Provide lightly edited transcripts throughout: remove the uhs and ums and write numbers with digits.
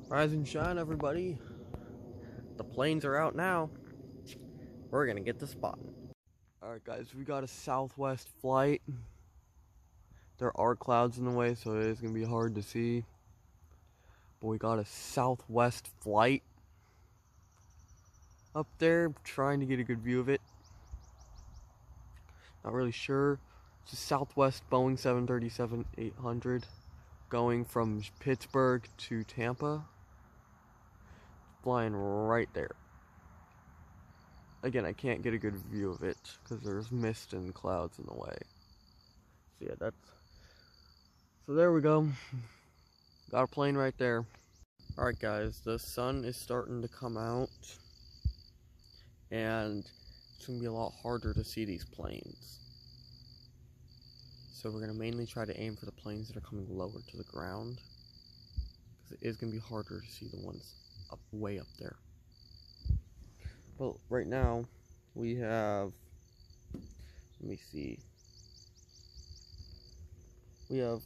Rise and shine, everybody. The planes are out now. We're gonna get to spotting. Alright, guys, we got a Southwest flight. There are clouds in the way, so it is gonna be hard to see. But we got a Southwest flight up there, trying to get a good view of it. Not really sure. It's a Southwest Boeing 737-800 going from Pittsburgh to Tampa. Flying right there. Again, I can't get a good view of it because there's mist and clouds in the way. So yeah, so there we go. Got a plane right there. Alright guys, the sun is starting to come out and it's going to be a lot harder to see these planes. So we're going to mainly try to aim for the planes that are coming lower to the ground, because it is going to be harder to see the ones way up there. Well, right now we have, let me see, we have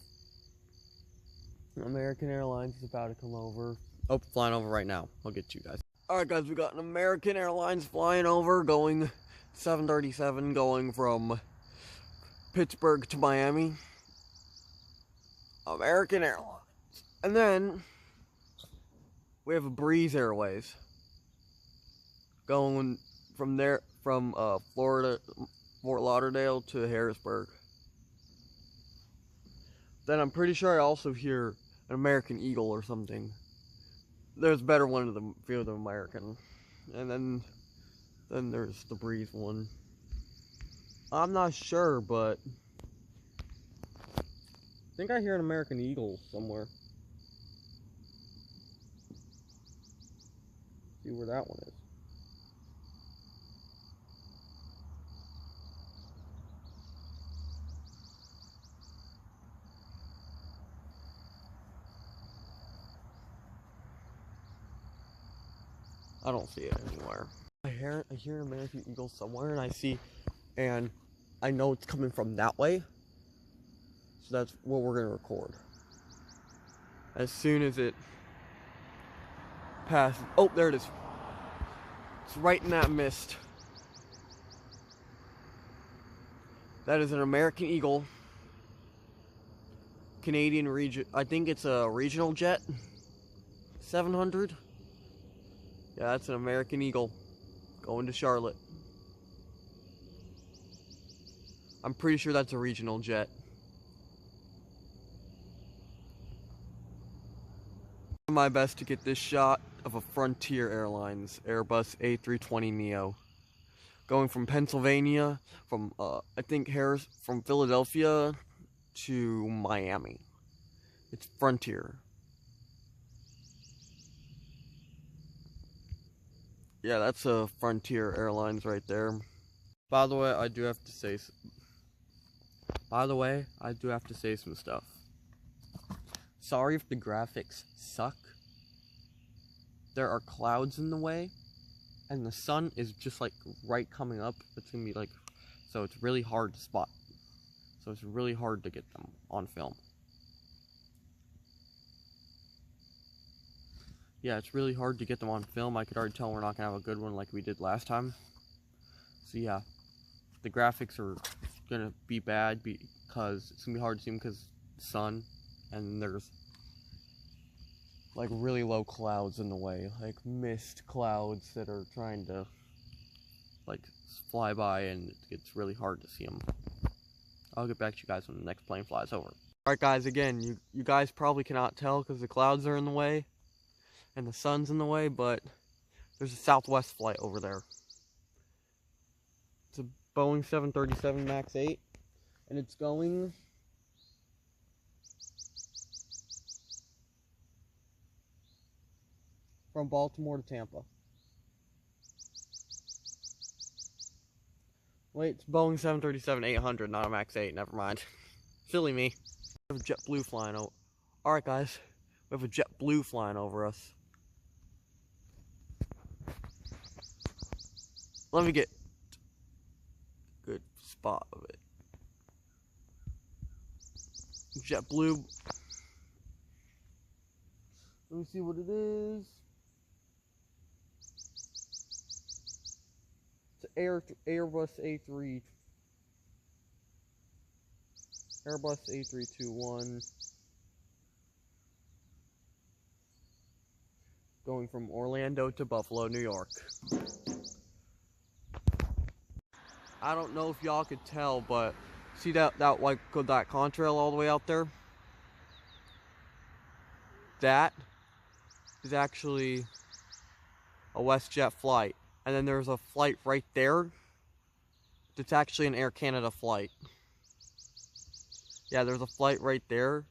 American Airlines is about to come over. Oh, flying over right now. I'll get to you guys. Alright guys, we got an American Airlines flying over, going 737, going from Pittsburgh to Miami. American Airlines. And then we have a Breeze Airways going from there, from Florida, Fort Lauderdale to Harrisburg. Then I'm pretty sure I also hear an American Eagle or something. There's a better one of them, few than American. And then there's the Breeze one. I'm not sure, but I think I hear an American Eagle somewhere. See where that one is. I don't see it anywhere. I hear an American Eagle somewhere, and I know it's coming from that way. So that's what we're gonna record. As soon as it passes, oh, there it is. It's right in that mist. That is an American Eagle, Canadian region. I think it's a regional jet, 700. Yeah, that's an American Eagle going to Charlotte. I'm pretty sure that's a regional jet. I'm my best to get this shot of a Frontier Airlines Airbus A320neo going from Pennsylvania, from I think from Philadelphia to Miami. It's Frontier. Yeah, that's a Frontier Airlines right there. By the way, I do have to say some stuff. Sorry if the graphics suck. There are clouds in the way, and the sun is just like right coming up. It's gonna be like, so it's really hard to spot. So it's really hard to get them on film. Yeah, it's really hard to get them on film. I could already tell we're not gonna have a good one like we did last time. So yeah, the graphics are gonna be bad because it's gonna be hard to see them because the sun, and there's like really low clouds in the way, like mist clouds that are trying to like fly by, and it's really hard to see them. I'll get back to you guys when the next plane flies over. Alright guys, again, you guys probably cannot tell because the clouds are in the way and the sun's in the way, but there's a Southwest flight over there. It's a Boeing 737 MAX 8, and it's going from Baltimore to Tampa. Wait, it's Boeing 737-800, not a MAX 8, never mind. Silly me. We have a JetBlue flying over. Alright guys, we have a JetBlue flying over us. Let me get a good spot of it. JetBlue Let me see what it is. It's Airbus A321 going from Orlando to Buffalo, New York. I don't know if y'all could tell, but see that contrail all the way out there? That is actually a WestJet flight. And then there's a flight right there that's actually an Air Canada flight. Yeah, there's a flight right there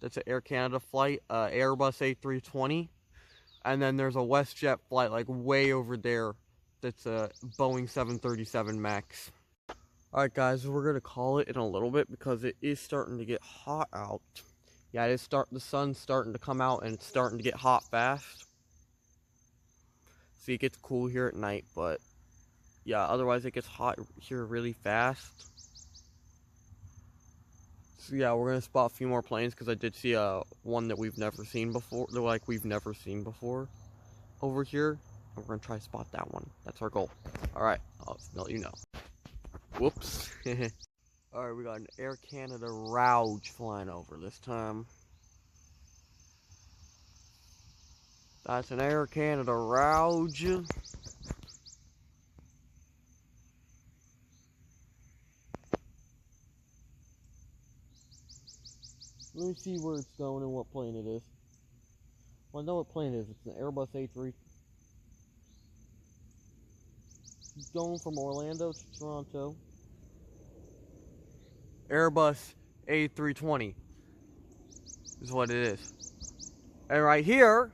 that's an Air Canada flight, Airbus A320. And then there's a WestJet flight like way over there that's a Boeing 737 MAX. Alright guys, we're going to call it in a little bit because it is starting to get hot out. Yeah, the sun's starting to come out and it's starting to get hot fast. See, it gets cool here at night, but yeah, otherwise it gets hot here really fast. So yeah, we're gonna spot a few more planes because I did see one that we've never seen before. They're like we've never seen before over here. And we're gonna try to spot that one. That's our goal. Alright, I'll let you know. Whoops. Alright, we got an Air Canada Rouge flying over this time. That's an Air Canada Rouge. Let me see where it's going and what plane it is. Well, I know what plane it is. It's an Airbus A3. It's going from Orlando to Toronto. Airbus A320 is what it is. And right here,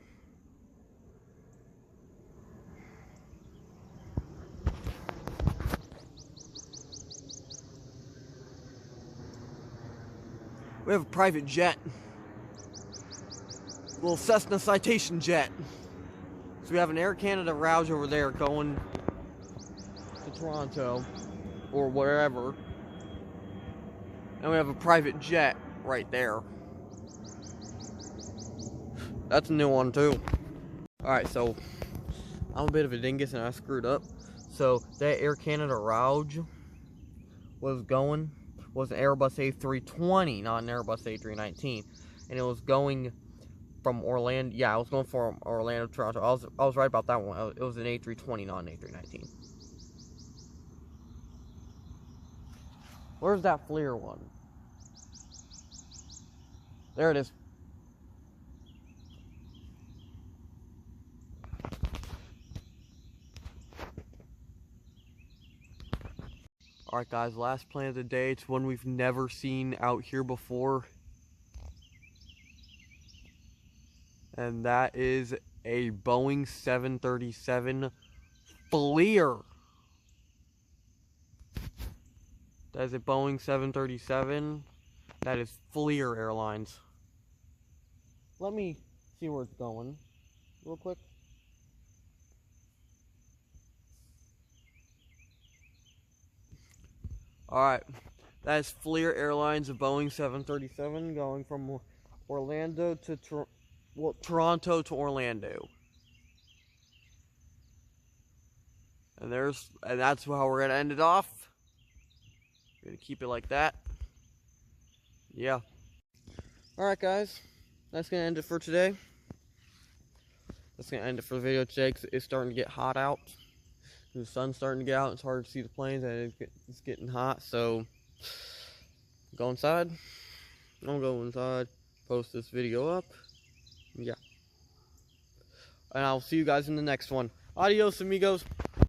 we have a private jet. A little Cessna Citation jet. So we have an Air Canada Rouge over there going to Toronto or wherever. And we have a private jet right there. That's a new one too. Alright, so I'm a bit of a dingus and I screwed up. So that Air Canada Rouge was an Airbus A320, not an Airbus A319. And it was going from Orlando. Yeah, I was going from Orlando to Toronto. I was right about that one. It was an A320, not an A319. Where's that FLIR one? There it is. Alright guys, last plane of the day. It's one we've never seen out here before. And that is a Boeing 737 FLIR. That is a Boeing 737. That is FLIR Airlines. Let me see where it's going real quick. Alright, that is FLIR Airlines, a Boeing 737 going from Orlando to Toronto to Orlando. And that's how we're gonna end it off. We're gonna keep it like that. Yeah. Alright guys, that's gonna end it for today. That's gonna end it for the video today because it's starting to get hot out. The sun's starting to get out. It's hard to see the planes and it's getting hot. So go inside. I'm gonna go inside, post this video up. Yeah. And I'll see you guys in the next one. Adios, amigos.